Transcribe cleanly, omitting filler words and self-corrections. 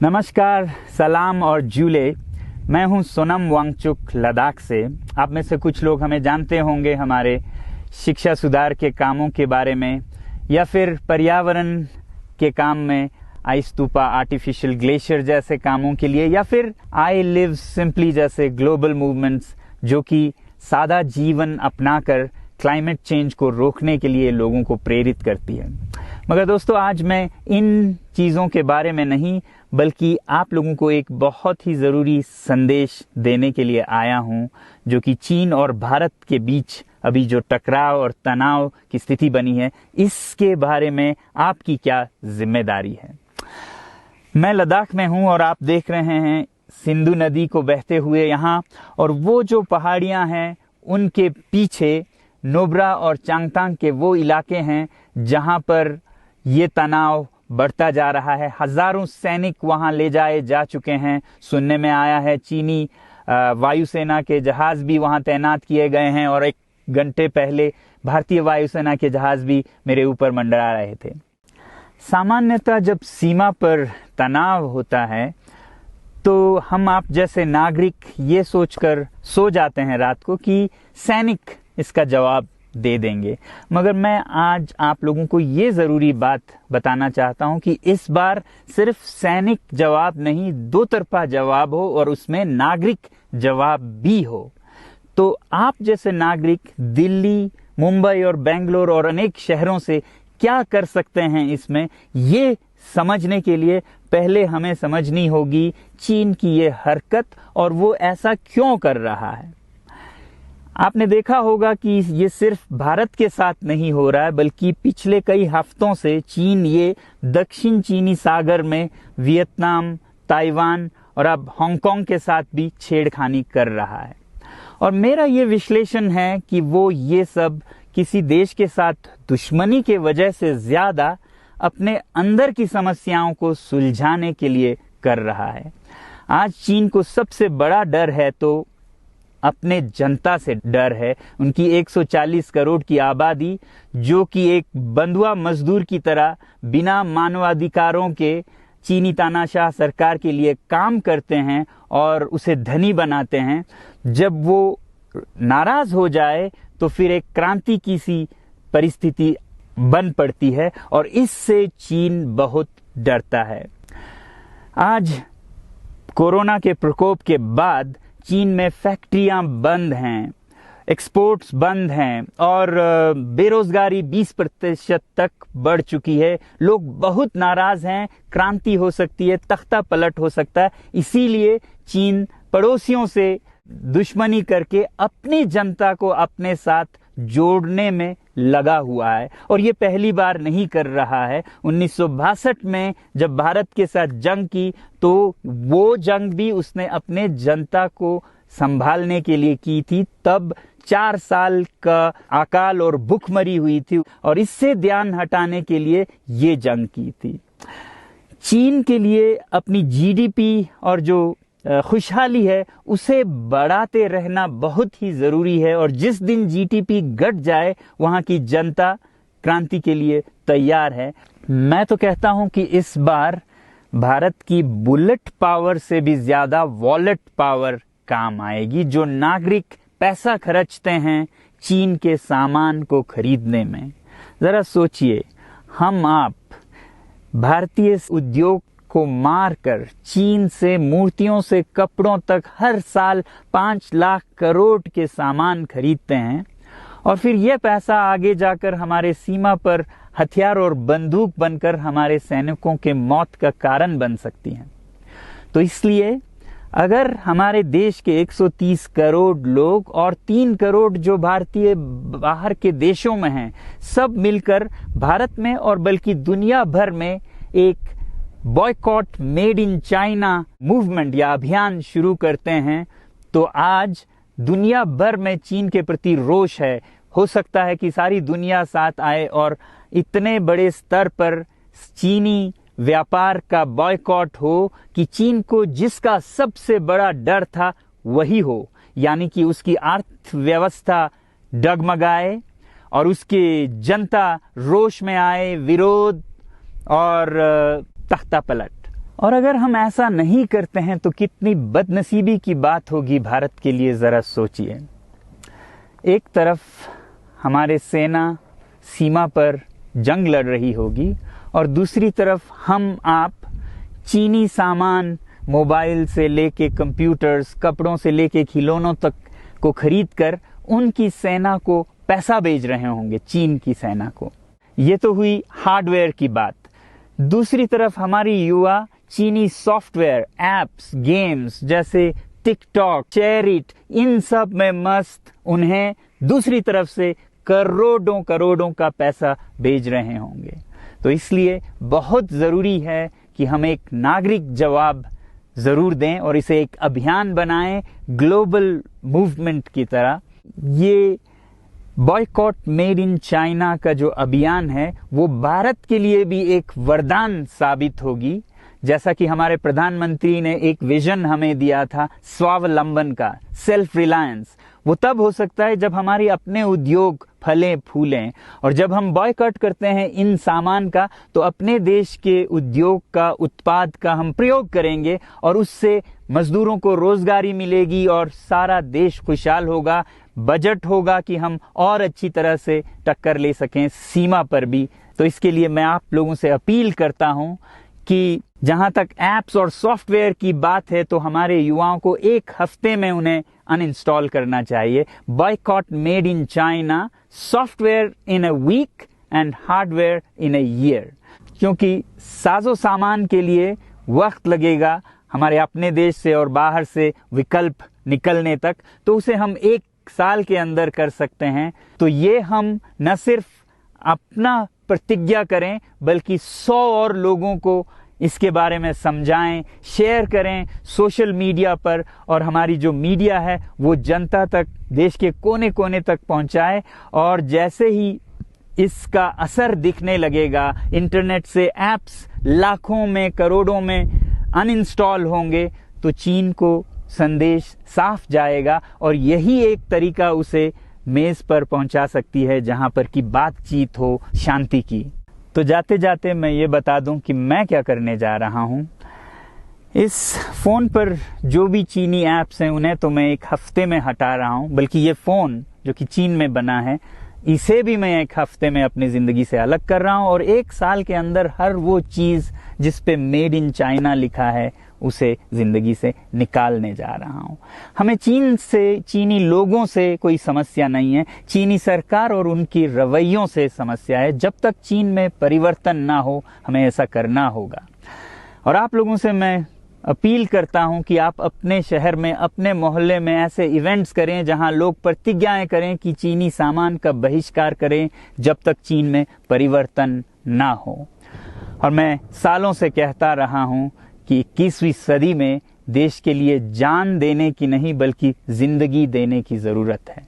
नमस्कार, सलाम और जूले। मैं हूं सोनम वांगचुक लद्दाख से। आप में से कुछ लोग हमें जानते होंगे हमारे शिक्षा सुधार के कामों के बारे में, या फिर पर्यावरण के काम में आइस स्तूपा, आर्टिफिशियल ग्लेशियर जैसे कामों के लिए, या फिर आई लिव सिंपली जैसे ग्लोबल मूवमेंट्स जो कि सादा जीवन अपनाकर क्लाइमेट चेंज को रोकने के लिए लोगों को प्रेरित करती है। मगर दोस्तों, आज मैं इन चीज़ों के बारे में नहीं बल्कि आप लोगों को एक बहुत ही ज़रूरी संदेश देने के लिए आया हूं, जो कि चीन और भारत के बीच अभी जो टकराव और तनाव की स्थिति बनी है, इसके बारे में आपकी क्या जिम्मेदारी है। मैं लद्दाख में हूं और आप देख रहे हैं सिंधु नदी को बहते हुए यहाँ, और वो जो पहाड़ियाँ हैं उनके पीछे नुब्रा और चांगतांग के वो इलाके हैं जहाँ पर ये तनाव बढ़ता जा रहा है। हजारों सैनिक वहां ले जाए जा चुके हैं। सुनने में आया है चीनी वायुसेना के जहाज भी वहां तैनात किए गए हैं, और एक घंटे पहले भारतीय वायुसेना के जहाज भी मेरे ऊपर मंडरा रहे थे। सामान्यतः जब सीमा पर तनाव होता है तो हम आप जैसे नागरिक ये सोचकर सो जाते हैं रात को कि सैनिक इसका जवाब दे देंगे। मगर मैं आज आप लोगों को ये ज़रूरी बात बताना चाहता हूं कि इस बार सिर्फ सैनिक जवाब नहीं, दो तरफा जवाब हो और उसमें नागरिक जवाब भी हो। तो आप जैसे नागरिक दिल्ली, मुंबई और बेंगलोर और अनेक शहरों से क्या कर सकते हैं इसमें, ये समझने के लिए पहले हमें समझनी होगी चीन की ये हरकत और वो ऐसा क्यों कर रहा है। आपने देखा होगा कि ये सिर्फ भारत के साथ नहीं हो रहा है, बल्कि पिछले कई हफ्तों से चीन ये दक्षिण चीनी सागर में वियतनाम, ताइवान और अब हांगकांग के साथ भी छेड़खानी कर रहा है। और मेरा ये विश्लेषण है कि वो ये सब किसी देश के साथ दुश्मनी के वजह से ज्यादा अपने अंदर की समस्याओं को सुलझाने के लिए कर रहा है। आज चीन को सबसे बड़ा डर है तो अपने जनता से डर है। उनकी 140 करोड़ की आबादी, जो कि एक बंधुआ मजदूर की तरह बिना मानवाधिकारों के चीनी तानाशाह सरकार के लिए काम करते हैं और उसे धनी बनाते हैं। जब वो नाराज हो जाए तो फिर एक क्रांति की सी परिस्थिति बन पड़ती है, और इससे चीन बहुत डरता है। आज कोरोना के प्रकोप के बाद चीन में फैक्ट्रियां बंद हैं, एक्सपोर्ट्स बंद हैं और बेरोजगारी 20% तक बढ़ चुकी है। लोग बहुत नाराज हैं, क्रांति हो सकती है, तख्ता पलट हो सकता है। इसीलिए चीन पड़ोसियों से दुश्मनी करके अपनी जनता को अपने साथ जोड़ने में लगा हुआ है, और ये पहली बार नहीं कर रहा है। 1962 में जब भारत के साथ जंग की तो वो जंग भी उसने अपने जनता को संभालने के लिए की थी। तब 4 साल का अकाल और भूखमरी हुई थी, और इससे ध्यान हटाने के लिए ये जंग की थी। चीन के लिए अपनी जीडीपी और जो खुशहाली है उसे बढ़ाते रहना बहुत ही जरूरी है, और जिस दिन जीडीपी घट जाए वहां की जनता क्रांति के लिए तैयार है। मैं तो कहता हूं कि इस बार भारत की बुलेट पावर से भी ज्यादा वॉलेट पावर काम आएगी। जो नागरिक पैसा खर्चते हैं चीन के सामान को खरीदने में, जरा सोचिए, हम आप भारतीय उद्योग को मारकर चीन से मूर्तियों से कपड़ों तक हर साल 5 लाख करोड़ के सामान खरीदते हैं, और फिर यह पैसा आगे जाकर हमारे सीमा पर हथियार और बंदूक बनकर हमारे सैनिकों के मौत का कारण बन सकती हैं। तो इसलिए अगर हमारे देश के 130 करोड़ लोग और 3 करोड़ जो भारतीय बाहर के देशों में हैं, सब मिलकर भारत में और बल्कि दुनिया भर में एक boycott made in China movement या अभियान शुरू करते हैं, तो आज दुनिया भर में चीन के प्रति रोष है। हो सकता है कि सारी दुनिया साथ आए और इतने बड़े स्तर पर चीनी व्यापार का बॉयकॉट हो कि चीन को जिसका सबसे बड़ा डर था वही हो, यानी कि उसकी अर्थव्यवस्था डगमगाए और उसकी जनता रोष में आए, विरोध और तख्ता पलट। और अगर हम ऐसा नहीं करते हैं तो कितनी बदनसीबी की बात होगी भारत के लिए, ज़रा सोचिए। एक तरफ हमारे सेना सीमा पर जंग लड़ रही होगी और दूसरी तरफ हम आप चीनी सामान, मोबाइल से लेके कंप्यूटर्स, कपड़ों से लेके खिलौनों तक को खरीद कर उनकी सेना को पैसा भेज रहे होंगे, चीन की सेना को। ये तो हुई हार्डवेयर की बात। दूसरी तरफ हमारी युवा चीनी सॉफ्टवेयर, एप्स, गेम्स जैसे टिकटॉक, शेयरिट, इन सब में मस्त, उन्हें दूसरी तरफ से करोड़ों करोड़ों का पैसा भेज रहे होंगे। तो इसलिए बहुत ज़रूरी है कि हम एक नागरिक जवाब ज़रूर दें और इसे एक अभियान बनाएं, ग्लोबल मूवमेंट की तरह। ये बॉयकॉट मेड इन चाइना का जो अभियान है वो भारत के लिए भी एक वरदान साबित होगी। जैसा कि हमारे प्रधानमंत्री ने एक विजन हमें दिया था स्वावलंबन का, सेल्फ रिलायंस, वो तब हो सकता है जब हमारे अपने उद्योग फलें फूलें। और जब हम बॉयकॉट करते हैं इन सामान का तो अपने देश के उद्योग का, उत्पाद का हम प्रयोग करेंगे और उससे मजदूरों को रोजगारी मिलेगी और सारा देश खुशहाल होगा। बजट होगा कि हम और अच्छी तरह से टक्कर ले सकें सीमा पर भी। तो इसके लिए मैं आप लोगों से अपील करता हूं कि जहां तक एप्स और सॉफ्टवेयर की बात है तो हमारे युवाओं को एक हफ्ते में उन्हें अनइंस्टॉल करना चाहिए। Boycott made in China, software in a week and hardware in a year. क्योंकि साजो सामान के लिए वक्त लगेगा हमारे अपने देश से और बाहर से विकल्प निकलने तक, तो उसे हम 1 साल के अंदर कर सकते हैं। तो ये हम न सिर्फ अपना प्रतिज्ञा करें बल्कि 100 और लोगों को इसके बारे में समझाएं, शेयर करें सोशल मीडिया पर, और हमारी जो मीडिया है वो जनता तक, देश के कोने कोने तक पहुंचाए। और जैसे ही इसका असर दिखने लगेगा, इंटरनेट से एप्स लाखों में, करोड़ों में अनइंस्टॉल होंगे, तो चीन को संदेश साफ जाएगा और यही एक तरीका उसे मेज पर पहुंचा सकती है जहां पर की बातचीत हो शांति की। तो जाते जाते मैं ये बता दूं कि मैं क्या करने जा रहा हूं। इस फोन पर जो भी चीनी ऐप्स हैं उन्हें तो मैं 1 हफ्ते में हटा रहा हूं, बल्कि ये फोन जो कि चीन में बना है इसे भी मैं 1 हफ्ते में अपनी जिंदगी से अलग कर रहा हूं और 1 साल के अंदर हर वो चीज जिस पे मेड इन चाइना लिखा है उसे जिंदगी से निकालने जा रहा हूं। हमें चीन से, चीनी लोगों से कोई समस्या नहीं है, चीनी सरकार और उनकी रवैयों से समस्या है। जब तक चीन में परिवर्तन ना हो हमें ऐसा करना होगा। और आप लोगों से मैं अपील करता हूं कि आप अपने शहर में, अपने मोहल्ले में ऐसे इवेंट्स करें जहां लोग प्रतिज्ञाएं करें कि चीनी सामान का बहिष्कार करें जब तक चीन में परिवर्तन ना हो। और मैं सालों से कहता रहा हूं कि 21वीं सदी में देश के लिए जान देने की नहीं बल्कि जिंदगी देने की जरूरत है।